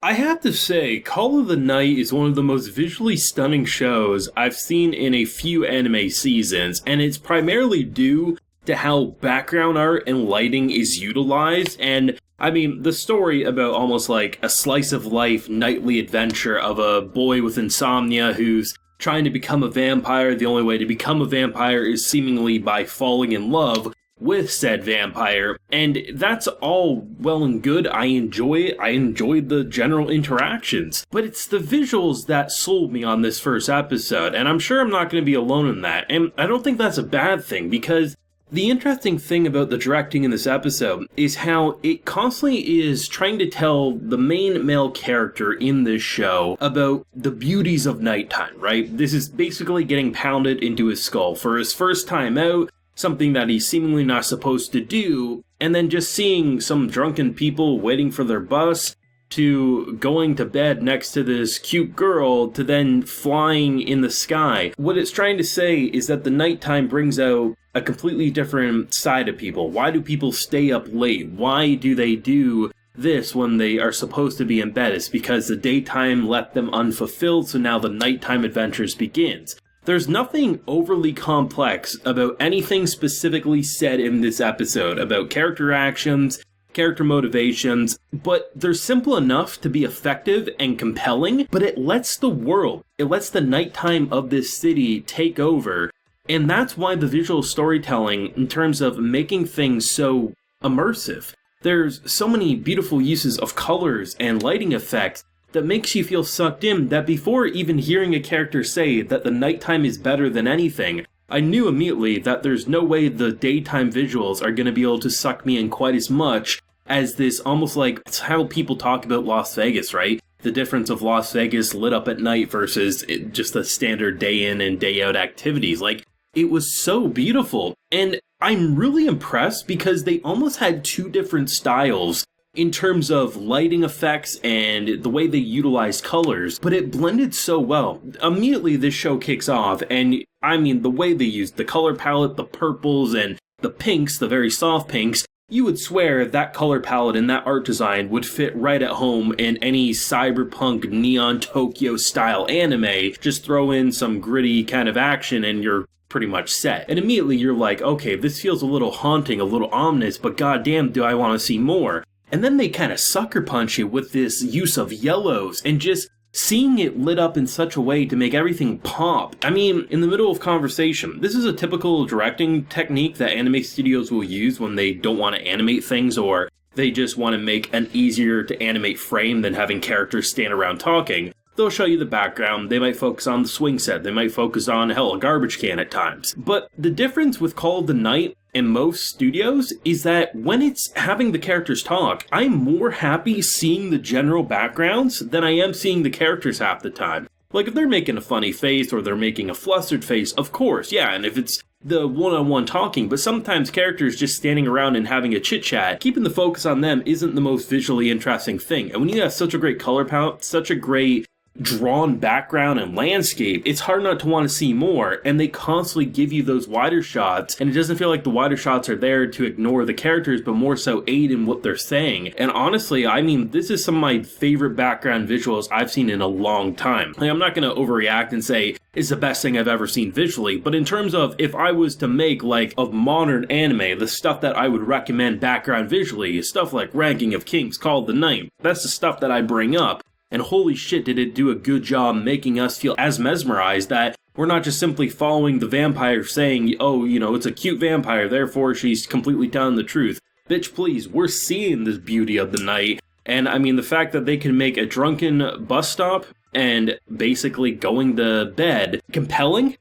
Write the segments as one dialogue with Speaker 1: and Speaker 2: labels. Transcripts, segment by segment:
Speaker 1: I have to say, Call of the Night is one of the most visually stunning shows I've seen in a few anime seasons, and it's primarily due to how background art and lighting is utilized. And I mean, the story about almost like a slice of life nightly adventure of a boy with insomnia who's trying to become a vampire. The only way to become a vampire is seemingly by falling in love with said vampire, and that's all well and good. I enjoy it. I enjoyed the general interactions, but it's the visuals that sold me on this first episode, and I'm sure I'm not going to be alone in that, and I don't think that's a bad thing, because the interesting thing about the directing in this episode is how it constantly is trying to tell the main male character in this show about the beauties of nighttime, right? This is basically getting pounded into his skull for his first time out, something that he's seemingly not supposed to do, and then just seeing some drunken people waiting for their bus, to going to bed next to this cute girl, to then flying in the sky. What it's trying to say is that the nighttime brings out a completely different side of people. Why do people stay up late? Why do they do this when they are supposed to be in bed? It's because the daytime left them unfulfilled, so now the nighttime adventures begins. There's nothing overly complex about anything specifically said in this episode about character actions, character motivations, but they're simple enough to be effective and compelling, but it lets the world, it lets the nighttime of this city take over, and that's why the visual storytelling, in terms of making things so immersive, there's so many beautiful uses of colors and lighting effects that makes you feel sucked in, that before even hearing a character say that the nighttime is better than anything, I knew immediately that there's no way the daytime visuals are going to be able to suck me in quite as much as this. Almost like, it's how people talk about Las Vegas, right? The difference of Las Vegas lit up at night versus just the standard day in and day out activities. Like, it was so beautiful, and I'm really impressed because they almost had two different styles in terms of lighting effects and the way they utilize colors, but it blended so well. Immediately this show kicks off, and I mean, the way they used the color palette, the purples and the pinks, the very soft pinks, you would swear that color palette and that art design would fit right at home in any cyberpunk neon Tokyo style anime. Just throw in some gritty kind of action and you're pretty much set. And immediately you're like, okay, this feels a little haunting, a little ominous, but goddamn do I want to see more. And then they kind of sucker punch you with this use of yellows and just seeing it lit up in such a way to make everything pop. I mean, in the middle of conversation, this is a typical directing technique that anime studios will use when they don't want to animate things, or they just want to make an easier to animate frame than having characters stand around talking. They'll show you the background, they might focus on the swing set, they might focus on, hell, a garbage can at times. But the difference with Call of the Night in most studios is that when it's having the characters talk, I'm more happy seeing the general backgrounds than I am seeing the characters half the time. Like, if they're making a funny face or they're making a flustered face, of course, yeah, and if it's the one-on-one talking, but sometimes characters just standing around and having a chit-chat, keeping the focus on them isn't the most visually interesting thing. And when you have such a great color palette, such a great drawn background and landscape, it's hard not to want to see more, and they constantly give you those wider shots, and it doesn't feel like the wider shots are there to ignore the characters, but more so aid in what they're saying. And honestly, I mean, this is some of my favorite background visuals I've seen in a long time. Like, I'm not going to overreact and say it's the best thing I've ever seen visually, but in terms of if I was to make, like, of modern anime, the stuff that I would recommend background visually is stuff like Ranking of Kings, Call of the Night. That's the stuff that I bring up. And holy shit, did it do a good job making us feel as mesmerized that we're not just simply following the vampire saying, oh, you know, it's a cute vampire, therefore she's completely telling the truth. Bitch, please, we're seeing this beauty of the night. And I mean, the fact that they can make a drunken bus stop and basically going to bed compelling,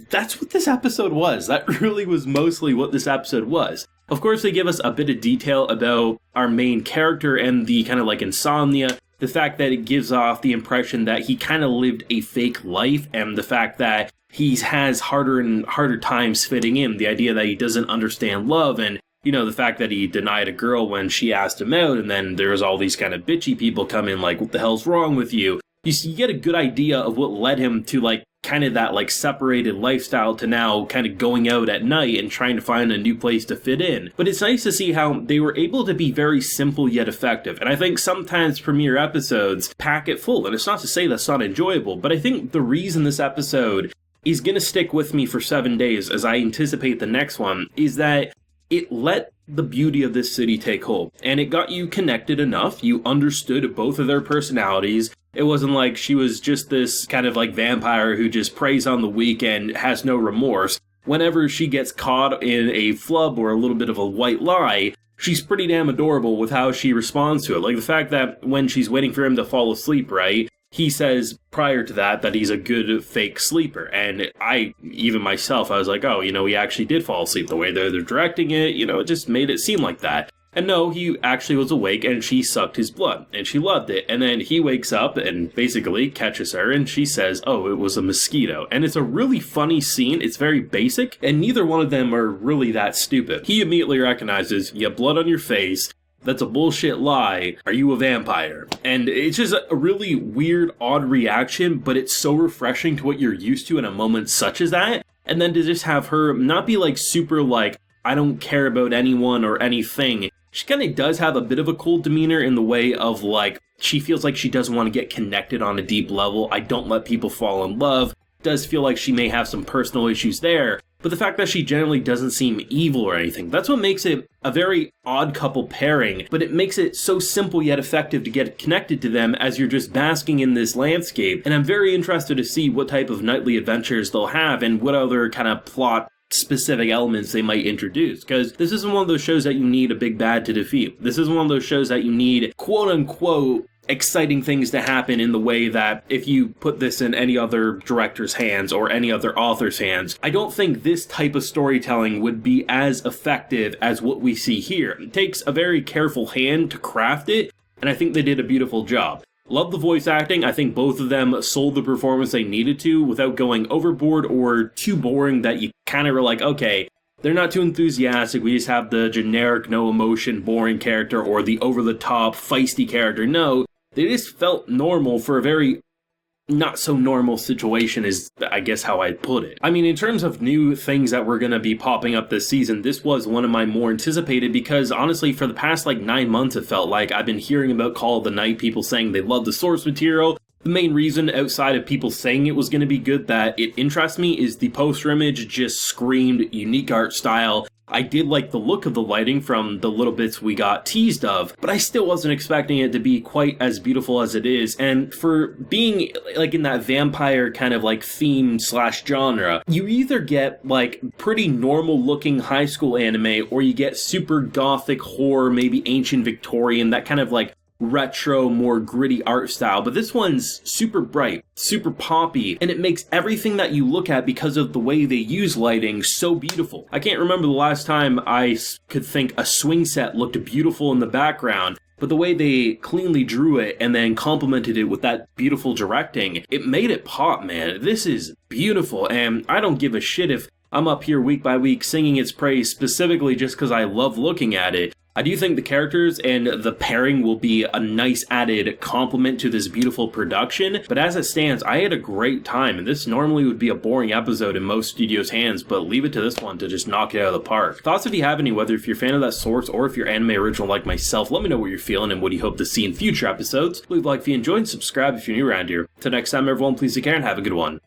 Speaker 1: that's what this episode was. That really was mostly what this episode was. Of course, they give us a bit of detail about our main character and the kind of like insomnia. The fact that it gives off the impression that he kind of lived a fake life, and the fact that he has harder and harder times fitting in. The idea that he doesn't understand love, and, you know, the fact that he denied a girl when she asked him out, and then there's all these kind of bitchy people come in like, what the hell's wrong with you? you get a good idea of what led him to like kind of that like separated lifestyle to now kind of going out at night and trying to find a new place to fit in. But it's nice to see how they were able to be very simple yet effective. And I think sometimes premiere episodes pack it full, and it's not to say that's not enjoyable, but I think the reason this episode is going to stick with me for 7 days as I anticipate the next one is that it let the beauty of this city take hold, and it got you connected enough. You understood both of their personalities. It wasn't like she was just this kind of like vampire who just preys on the weak and has no remorse. Whenever she gets caught in a flub or a little bit of a white lie, she's pretty damn adorable with how she responds to it. Like the fact that when she's waiting for him to fall asleep, right, he says prior to that he's a good fake sleeper. And even myself, I was like, oh, he actually did fall asleep. The way they're directing it, it just made it seem like that. And no, he actually was awake and she sucked his blood and she loved it. And then he wakes up and basically catches her and she says, oh, it was a mosquito. And it's a really funny scene. It's very basic and neither one of them are really that stupid. He immediately recognizes, you have blood on your face. That's a bullshit lie. Are you a vampire? And it's just a really weird, odd reaction, but it's so refreshing to what you're used to in a moment such as that. And then to just have her not be like super like, I don't care about anyone or anything. She kind of does have a bit of a cold demeanor in the way of like, she feels like she doesn't want to get connected on a deep level. I don't let people fall in love. Does feel like she may have some personal issues there. But the fact that she generally doesn't seem evil or anything, that's what makes it a very odd couple pairing, but it makes it so simple yet effective to get connected to them as you're just basking in this landscape. And I'm very interested to see what type of nightly adventures they'll have and what other kind of plot specific elements they might introduce, because this isn't one of those shows that you need a big bad to defeat. This isn't one of those shows that you need quote unquote exciting things to happen in the way that if you put this in any other director's hands or any other author's hands, I don't think this type of storytelling would be as effective as what we see here. It takes a very careful hand to craft it, and I think they did a beautiful job. Love the voice acting. I think both of them sold the performance they needed to without going overboard or too boring that you kind of were like, okay, they're not too enthusiastic. We just have the generic, no emotion, boring character or the over-the-top, feisty character. No, they just felt normal for a very not so normal situation is, I guess, how I'd put it. I mean, in terms of new things that were going to be popping up this season, this was one of my more anticipated because, honestly, for the past, 9 months, it felt like I've been hearing about Call of the Night, people saying they love the source material. The main reason, outside of people saying it was going to be good, that it interests me is the poster image just screamed unique art style. I did like the look of the lighting from the little bits we got teased of, but I still wasn't expecting it to be quite as beautiful as it is. And for being in that vampire kind of theme / genre, you either get pretty normal looking high school anime, or you get super gothic horror, maybe ancient Victorian, that kind of retro, more gritty art style. But this one's super bright, super poppy, and it makes everything that you look at, because of the way they use lighting, so beautiful. I can't remember the last time I could think a swing set looked beautiful in the background, but the way they cleanly drew it and then complemented it with that beautiful directing, it made it pop, man. This is beautiful, and I don't give a shit if I'm up here week by week singing its praise specifically just because I love looking at it. I do think the characters and the pairing will be a nice added complement to this beautiful production, but as it stands, I had a great time, and this normally would be a boring episode in most studios' hands, but leave it to this one to just knock it out of the park. Thoughts if you have any, whether if you're a fan of that source or if you're anime original like myself, let me know what you're feeling and what you hope to see in future episodes. Leave a like if you enjoyed, subscribe if you're new around here. Till next time, everyone, please take care and have a good one.